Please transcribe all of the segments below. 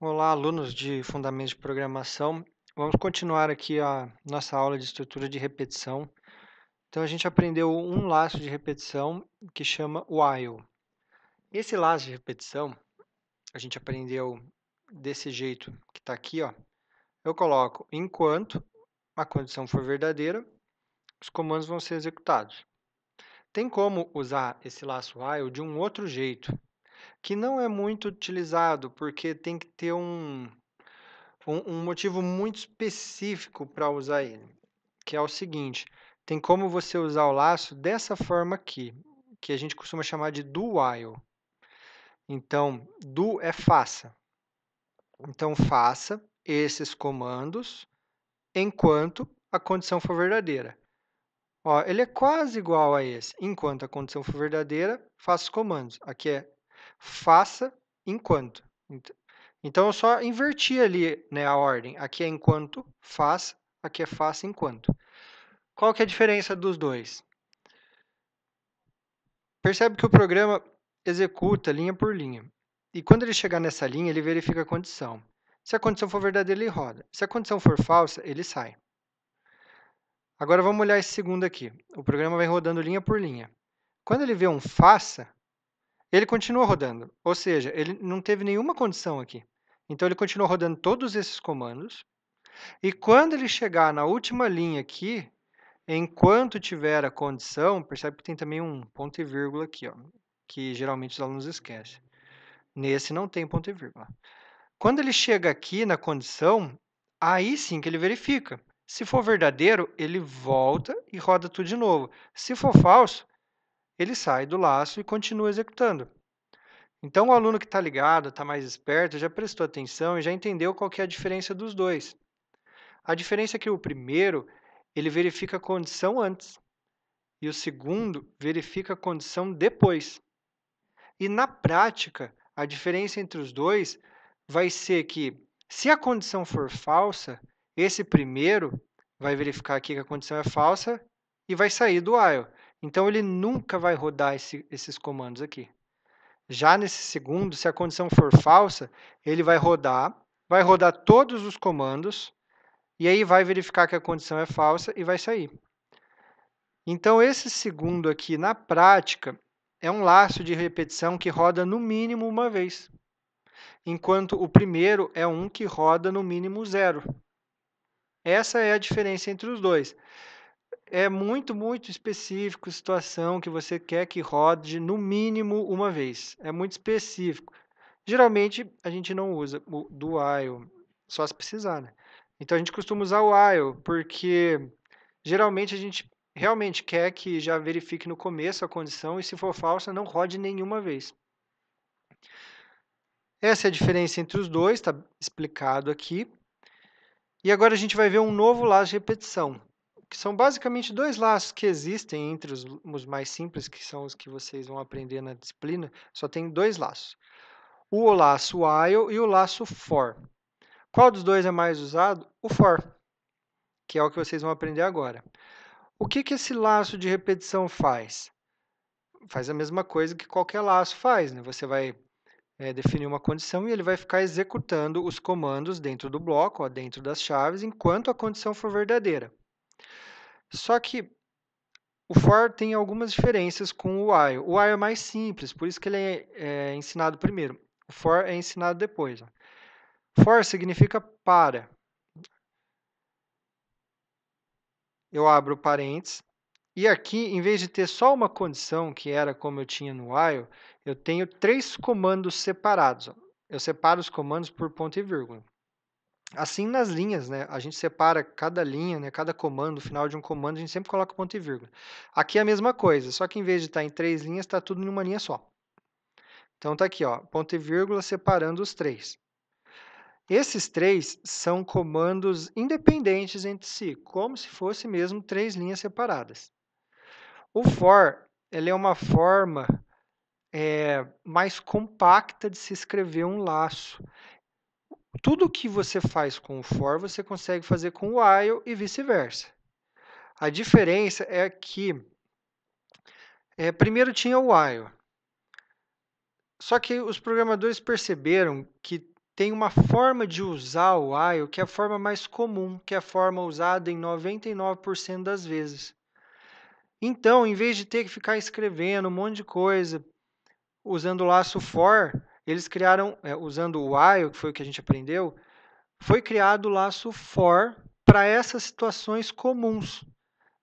Olá, alunos de Fundamentos de Programação. Vamos continuar aqui a nossa aula de estrutura de repetição. Então, a gente aprendeu um laço de repetição que chama while. Esse laço de repetição, a gente aprendeu desse jeito que está aqui, ó. Eu coloco enquanto a condição for verdadeira, os comandos vão ser executados. Tem como usar esse laço while de um outro jeito, que não é muito utilizado, porque tem que ter um motivo muito específico para usar ele, que é o seguinte: tem como você usar o laço dessa forma aqui, que a gente costuma chamar de do while. Então, do é faça. Então, faça esses comandos enquanto a condição for verdadeira. Ó, ele é quase igual a esse. Enquanto a condição for verdadeira, faça os comandos. Aqui é faça enquanto. Então, eu só inverti ali, né, a ordem. Aqui é enquanto faça, aqui é faça enquanto. Qual que é a diferença dos dois? Percebe que o programa executa linha por linha. E quando ele chegar nessa linha, ele verifica a condição. Se a condição for verdadeira, ele roda. Se a condição for falsa, ele sai. Agora vamos olhar esse segundo aqui. O programa vai rodando linha por linha. Quando ele vê um faça, ele continua rodando. Ou seja, ele não teve nenhuma condição aqui. Então, ele continua rodando todos esses comandos. E quando ele chegar na última linha aqui, enquanto tiver a condição, percebe que tem também um ponto e vírgula aqui, ó, que geralmente os alunos esquecem. Nesse não tem ponto e vírgula. Quando ele chega aqui na condição, aí sim que ele verifica. Se for verdadeiro, ele volta e roda tudo de novo. Se for falso, ele sai do laço e continua executando. Então, o aluno que está ligado, está mais esperto, já prestou atenção e já entendeu qual que é a diferença dos dois. A diferença é que o primeiro, ele verifica a condição antes, e o segundo verifica a condição depois. E na prática, a diferença entre os dois vai ser que, se a condição for falsa, esse primeiro vai verificar aqui que a condição é falsa e vai sair do while. Então, ele nunca vai rodar esses comandos aqui. Já nesse segundo, se a condição for falsa, ele vai rodar todos os comandos, e aí vai verificar que a condição é falsa e vai sair. Então, esse segundo aqui, na prática, é um laço de repetição que roda no mínimo uma vez, enquanto o primeiro é um que roda no mínimo zero. Essa é a diferença entre os dois. É muito, muito específico, situação que você quer que rode no mínimo uma vez. É muito específico. Geralmente, a gente não usa o do while, só se precisar, né? Então, a gente costuma usar o while, porque geralmente a gente realmente quer que já verifique no começo a condição e, se for falsa, não rode nenhuma vez. Essa é a diferença entre os dois, está explicado aqui. E agora a gente vai ver um novo laço de repetição, que são basicamente dois laços que existem entre os mais simples, que são os que vocês vão aprender na disciplina. Só tem dois laços. O laço while e o laço for. Qual dos dois é mais usado? O for, que é o que vocês vão aprender agora. O que esse laço de repetição faz? Faz a mesma coisa que qualquer laço faz, né? Você vai definir uma condição e ele vai ficar executando os comandos dentro do bloco, ó, dentro das chaves, enquanto a condição for verdadeira. Só que o for tem algumas diferenças com o while. O while é mais simples, por isso que ele é ensinado primeiro. O for é ensinado depois. Ó. For significa para. Eu abro parênteses. E aqui, em vez de ter só uma condição, que era como eu tinha no while, eu tenho três comandos separados. Ó. Eu separo os comandos por ponto e vírgula. Assim, nas linhas, né, a gente separa cada linha, né, cada comando, no final de um comando, a gente sempre coloca ponto e vírgula. Aqui é a mesma coisa, só que em vez de estar em três linhas, está tudo em uma linha só. Então, está aqui, ó, ponto e vírgula separando os três. Esses três são comandos independentes entre si, como se fosse mesmo três linhas separadas. O for, ele é uma forma mais compacta de se escrever um laço. Tudo que você faz com o for, você consegue fazer com o while e vice-versa. A diferença é que primeiro tinha o while. Só que os programadores perceberam que tem uma forma de usar o while que é a forma mais comum, que é a forma usada em 99% das vezes. Então, em vez de ter que ficar escrevendo um monte de coisa, usando o laço for, eles criaram, usando o while, que foi o que a gente aprendeu, foi criado o laço for para essas situações comuns,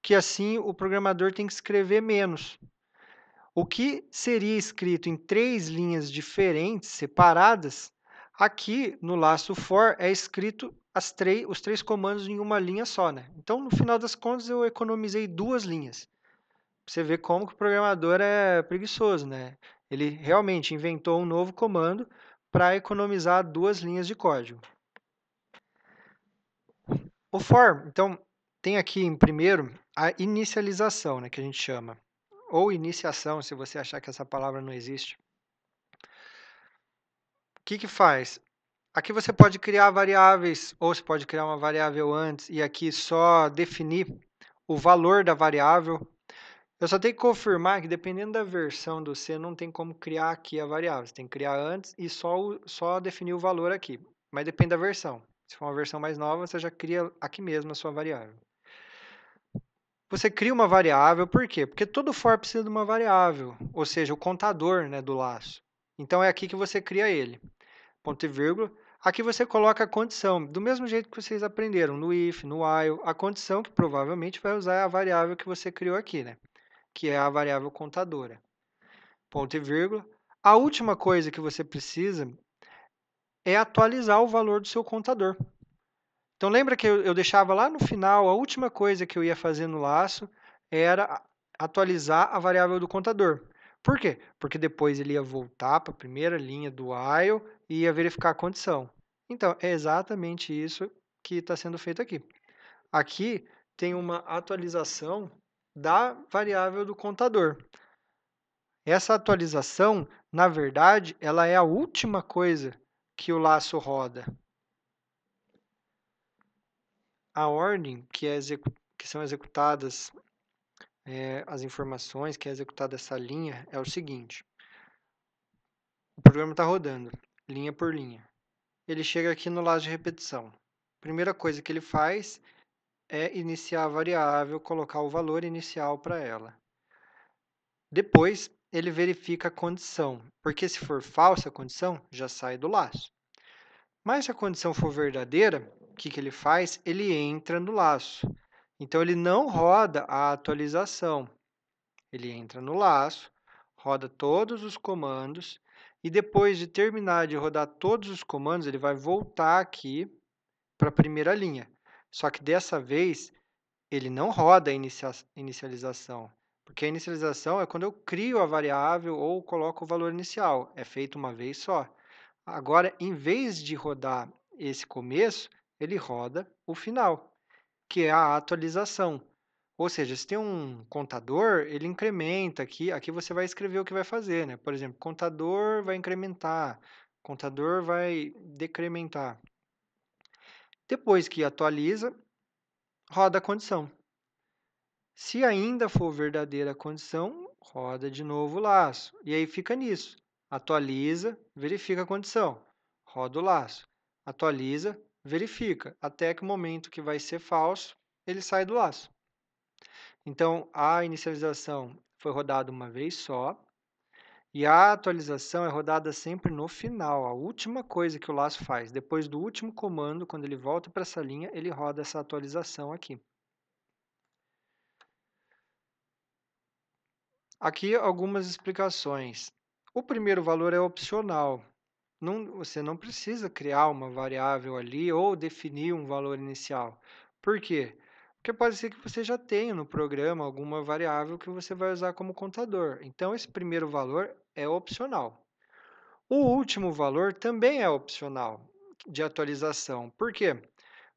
que assim o programador tem que escrever menos. O que seria escrito em 3 linhas diferentes, separadas, aqui no laço for é escrito os 3 comandos em uma linha só, né? Então, no final das contas, eu economizei 2 linhas. Você vê como que o programador é preguiçoso, né? Ele realmente inventou um novo comando para economizar 2 linhas de código. O for, então, tem aqui em primeiro a inicialização, né, que a gente chama, ou iniciação, se você achar que essa palavra não existe. O que que faz? Aqui você pode criar variáveis, ou você pode criar uma variável antes e aqui só definir o valor da variável. Eu só tenho que confirmar que, dependendo da versão do C, não tem como criar aqui a variável. Você tem que criar antes e só definir o valor aqui. Mas depende da versão. Se for uma versão mais nova, você já cria aqui mesmo a sua variável. Você cria uma variável, por quê? Porque todo for precisa de uma variável, ou seja, o contador, né, do laço. Então, é aqui que você cria ele. Ponto e vírgula. Aqui você coloca a condição, do mesmo jeito que vocês aprenderam, no if, no while, a condição que provavelmente vai usar é a variável que você criou aqui, né? Que é a variável contadora. Ponto e vírgula. A última coisa que você precisa é atualizar o valor do seu contador. Então, lembra que eu deixava lá no final, a última coisa que eu ia fazer no laço era atualizar a variável do contador. Por quê? Porque depois ele ia voltar para a primeira linha do while e ia verificar a condição. Então, é exatamente isso que está sendo feito aqui. Aqui tem uma atualização da variável do contador. Essa atualização, na verdade, ela é a última coisa que o laço roda. A ordem que são executadas as informações, que é executada essa linha, é o seguinte. O programa está rodando, linha por linha. Ele chega aqui no laço de repetição. A primeira coisa que ele faz é iniciar a variável, colocar o valor inicial para ela. Depois, ele verifica a condição, porque se for falsa a condição, já sai do laço. Mas se a condição for verdadeira, o que ele faz? Ele entra no laço. Então, ele não roda a atualização. Ele entra no laço, roda todos os comandos e depois de terminar de rodar todos os comandos, ele vai voltar aqui para a primeira linha. Só que dessa vez, ele não roda a inicialização, porque a inicialização é quando eu crio a variável ou coloco o valor inicial. É feito uma vez só. Agora, em vez de rodar esse começo, ele roda o final, que é a atualização. Ou seja, se tem um contador, ele incrementa aqui. Aqui você vai escrever o que vai fazer, né? Por exemplo, contador vai incrementar, contador vai decrementar. Depois que atualiza, roda a condição. Se ainda for verdadeira a condição, roda de novo o laço. E aí fica nisso. Atualiza, verifica a condição. Roda o laço. Atualiza, verifica. Até que o momento que vai ser falso, ele sai do laço. Então, a inicialização foi rodada uma vez só. E a atualização é rodada sempre no final, a última coisa que o laço faz. Depois do último comando, quando ele volta para essa linha, ele roda essa atualização aqui. Aqui algumas explicações. O primeiro valor é opcional. Você não precisa criar uma variável ali ou definir um valor inicial. Por quê? Porque pode ser que você já tenha no programa alguma variável que você vai usar como contador. Então, esse primeiro valor é opcional. O último valor também é opcional de atualização. Por quê?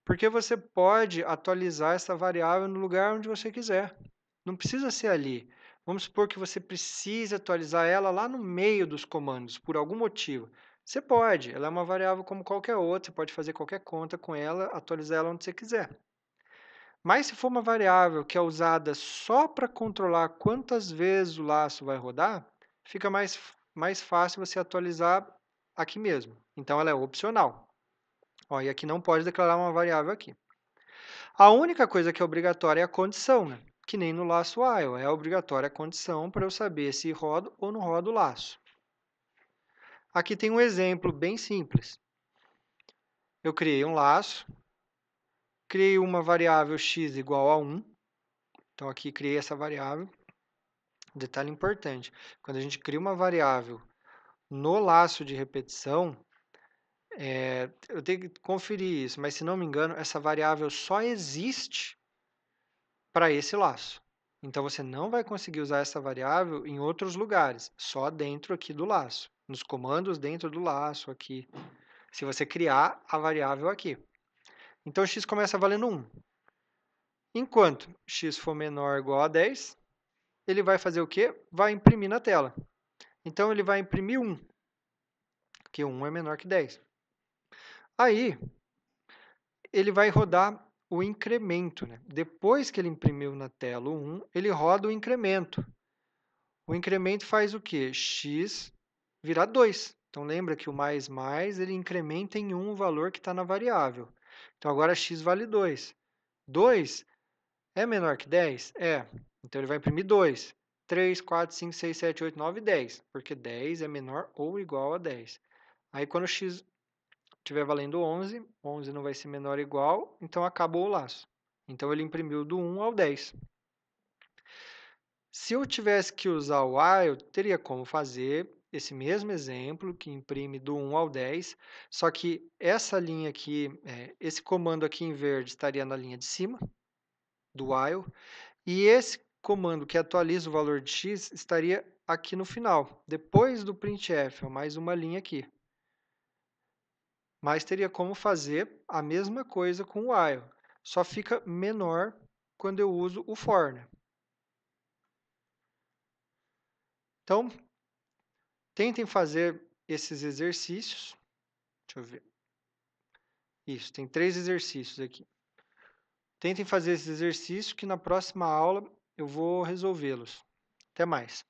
Porque você pode atualizar essa variável no lugar onde você quiser. Não precisa ser ali. Vamos supor que você precise atualizar ela lá no meio dos comandos, por algum motivo. Você pode, ela é uma variável como qualquer outra, você pode fazer qualquer conta com ela, atualizar ela onde você quiser. Mas se for uma variável que é usada só para controlar quantas vezes o laço vai rodar, fica mais fácil você atualizar aqui mesmo. Então, ela é opcional. Ó, e aqui não pode declarar uma variável aqui. A única coisa que é obrigatória é a condição, né? Que nem no laço while. É obrigatória a condição para eu saber se rodo ou não rodo o laço. Aqui tem um exemplo bem simples. Eu criei um laço, criei uma variável x igual a 1. Então, aqui criei essa variável. Detalhe importante, quando a gente cria uma variável no laço de repetição, eu tenho que conferir isso, mas se não me engano, essa variável só existe para esse laço. Então, você não vai conseguir usar essa variável em outros lugares, só dentro aqui do laço, nos comandos dentro do laço aqui, se você criar a variável aqui. Então, x começa valendo 1. Enquanto x for menor ou igual a 10, ele vai fazer o quê? Vai imprimir na tela. Então, ele vai imprimir 1, porque 1 é menor que 10. Aí, ele vai rodar o incremento, né? Depois que ele imprimiu na tela o 1, ele roda o incremento. O incremento faz o quê? X virar 2. Então, lembra que o mais, ele incrementa em 1 o valor que está na variável. Então, agora x vale 2. 2 é menor que 10? É. Então, ele vai imprimir 2. 3, 4, 5, 6, 7, 8, 9, 10. Porque 10 é menor ou igual a 10. Aí, quando x estiver valendo 11, 11 não vai ser menor ou igual, então acabou o laço. Então, ele imprimiu do 1 ao 10. Se eu tivesse que usar o while, teria como fazer esse mesmo exemplo, que imprime do 1 ao 10, só que essa linha aqui, esse comando aqui em verde estaria na linha de cima do while, e esse comando que atualiza o valor de x estaria aqui no final, depois do printf, mais uma linha aqui. Mas teria como fazer a mesma coisa com o while, só fica menor quando eu uso o for, né? Então, tentem fazer esses exercícios. Deixa eu ver. Isso, tem 3 exercícios aqui. Tentem fazer esses exercícios que na próxima aula eu vou resolvê-los. Até mais.